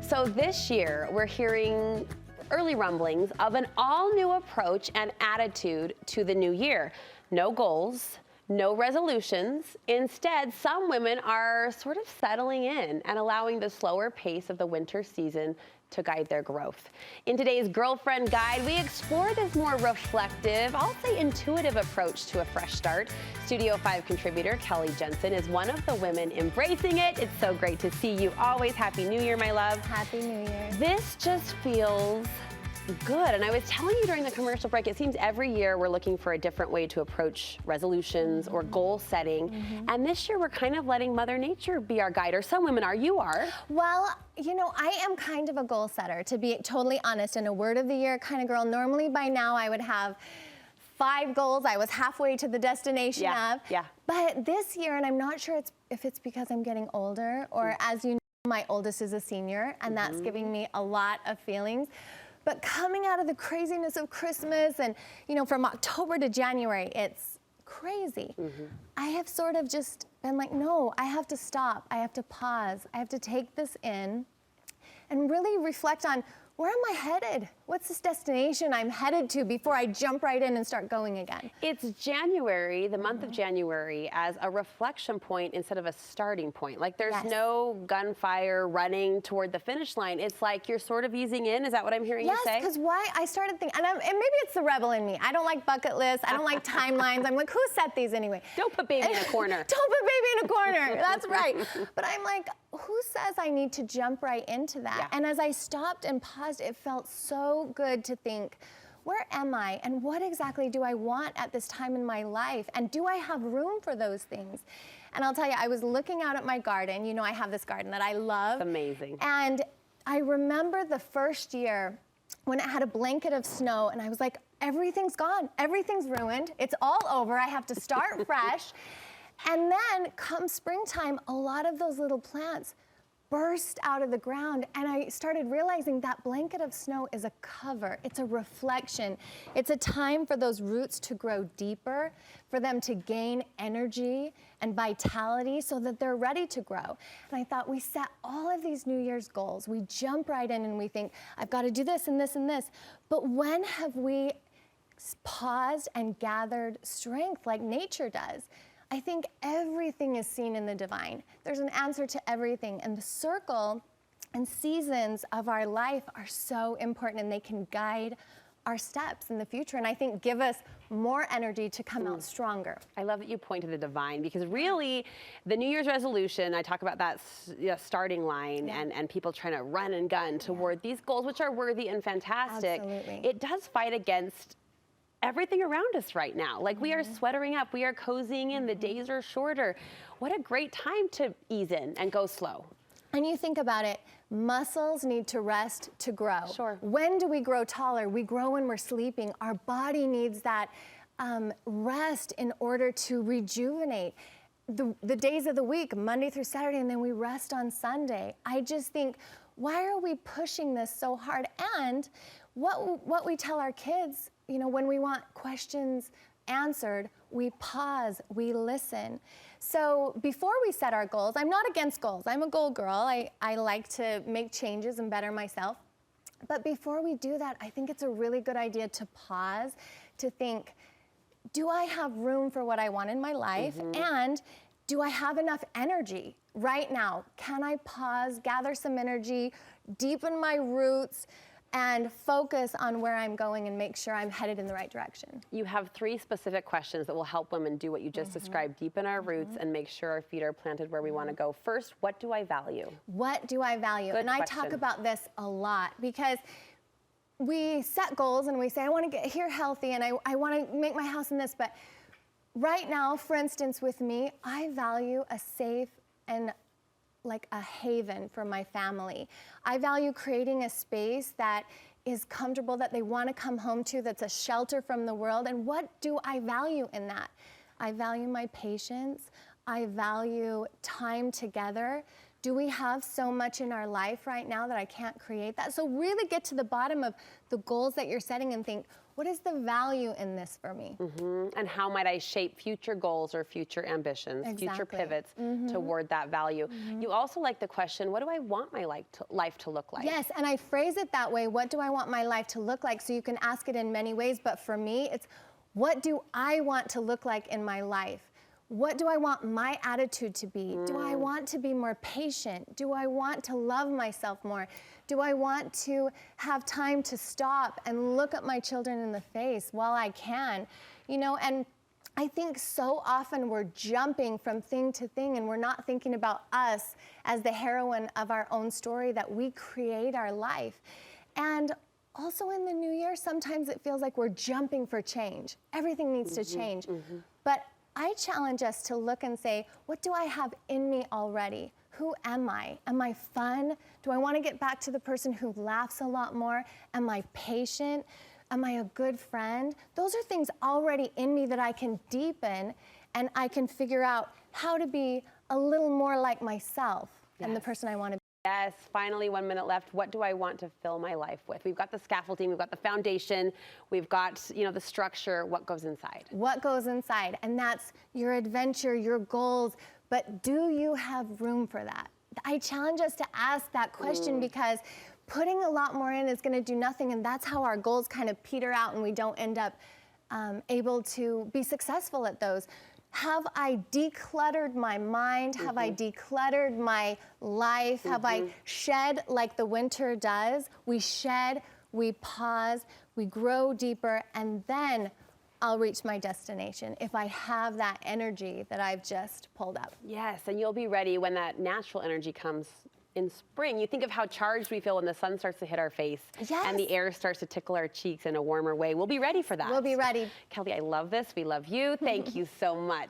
So this year, we're hearing early rumblings of an all-new approach and attitude to the new year. No goals, no resolutions. Instead, some women are sort of settling in and allowing the slower pace of the winter season to guide their growth. In today's Girlfriend Guide, we explore this more reflective, I'll say intuitive approach to a fresh start. Studio 5 contributor Kelly Jensen is one of the women embracing it. It's so great to see you always. Happy New Year, my love. Happy New Year. This just feels good. And I was telling you during the commercial break, it seems every year we're looking for a different way to approach resolutions or goal setting. And this year we're kind of letting Mother Nature be our guide, or some women are. You are. Well, you know, I am kind of a goal setter, to be totally honest, and a word of the year kind of girl. Normally by now I would have 5 goals I was halfway to the destination of. But this year, and I'm not sure if it's because I'm getting older, or as you know, my oldest is a senior, and that's giving me a lot of feelings. But coming out of the craziness of Christmas and, you know, from October to January, it's crazy. I have sort of just been like, no, I have to stop. I have to pause. I have to take this in and really reflect on, where am I headed? What's this destination I'm headed to before I jump right in and start going again? It's January, the month of January, as a reflection point instead of a starting point. Like there's no gunfire running toward the finish line. It's like you're sort of easing in. Is that what I'm hearing you say? Yes, because why I started thinking, and maybe it's the rebel in me. I don't like bucket lists. I don't like timelines. I'm like, who set these anyway? Don't put baby in a corner. Don't put baby in a corner. That's right. But I'm like, who says I need to jump right into that? And as I stopped and paused, it felt so good to think, where am I and what exactly do I want at this time in my life? And do I have room for those things? And I'll tell you, I was looking out at my garden. You know, I have this garden that I love. It's amazing. And I remember the first year when it had a blanket of snow and I was like, everything's gone. Everything's ruined. It's all over. I have to start fresh. And then come springtime, a lot of those little plants burst out of the ground, and I started realizing that blanket of snow is a cover. It's a reflection. It's a time for those roots to grow deeper, for them to gain energy and vitality so that they're ready to grow. And I thought, we set all of these New Year's goals. We jump right in and we think, I've got to do this and this and this. But when have we paused and gathered strength like nature does? I think everything is seen in the divine. There's an answer to everything, and the circle and seasons of our life are so important, and they can guide our steps in the future, and I think give us more energy to come out stronger. I love that you point to the divine, because really the New Year's resolution, I talk about that starting line and people trying to run and gun toward these goals, which are worthy and fantastic. Absolutely. It does fight against everything around us right now. Like we are sweatering up, we are cozying in, the days are shorter. What a great time to ease in and go slow. And you think about it, muscles need to rest to grow. Sure. When do we grow taller? We grow when we're sleeping. Our body needs that rest in order to rejuvenate. The days of the week, Monday through Saturday, and then we rest on Sunday. I just think, why are we pushing this so hard? And what we tell our kids, you know, when we want questions answered, we pause, we listen. So before we set our goals, I'm not against goals. I'm a goal girl. I like to make changes and better myself. But before we do that, I think it's a really good idea to pause, to think, do I have room for what I want in my life? And do I have enough energy right now? Can I pause, gather some energy, deepen my roots, and focus on where I'm going and make sure I'm headed in the right direction? You have 3 specific questions that will help women do what you just described, deepen our roots and make sure our feet are planted where we want to go. First, what do I value? What do I value? Good and I question. talk about this a lot because we set goals and we say, I want to get here healthy and I want to make my house in this. But right now, for instance, with me, I value a safe and like a haven for my family. I value creating a space that is comfortable, that they want to come home to, that's a shelter from the world. And what do I value in that? I value my patience. I value time together Do we have so much in our life right now that I can't create that? So really get to the bottom of the goals that you're setting and think, what is the value in this for me? And how might I shape future goals or future ambitions, future Exactly. pivots toward that value? You also like the question, what do I want my life to look like? Yes, and I phrase it that way. What do I want my life to look like? So you can ask it in many ways, but for me, it's what do I want to look like in my life? What do I want my attitude to be? Do I want to be more patient? Do I want to love myself more? Do I want to have time to stop and look at my children in the face while I can? You know, and I think so often we're jumping from thing to thing and we're not thinking about us as the heroine of our own story, that we create our life. And also in the new year, sometimes it feels like we're jumping for change. Everything needs to change. But I challenge us to look and say, what do I have in me already? Who am I? Am I fun? Do I want to get back to the person who laughs a lot more? Am I patient? Am I a good friend? Those are things already in me that I can deepen, and I can figure out how to be a little more like myself and the person I want to be. Yes, finally 1 minute left. What do I want to fill my life with? We've got the scaffolding, we've got the foundation, we've got, you know, the structure. What goes inside? What goes inside? And that's your adventure, your goals, but do you have room for that? I challenge us to ask that question because putting a lot more in is going to do nothing, and that's how our goals kind of peter out and we don't end up able to be successful at those. Have I decluttered my mind? Have I decluttered my life? Have I shed like the winter does? We shed, we pause, we grow deeper, and then I'll reach my destination if I have that energy that I've just pulled up. Yes, and you'll be ready when that natural energy comes in spring. You think of how charged we feel when the sun starts to hit our face and the air starts to tickle our cheeks in a warmer way. We'll be ready for that. We'll be ready. Kelly, I love this. We love you. Thank you so much.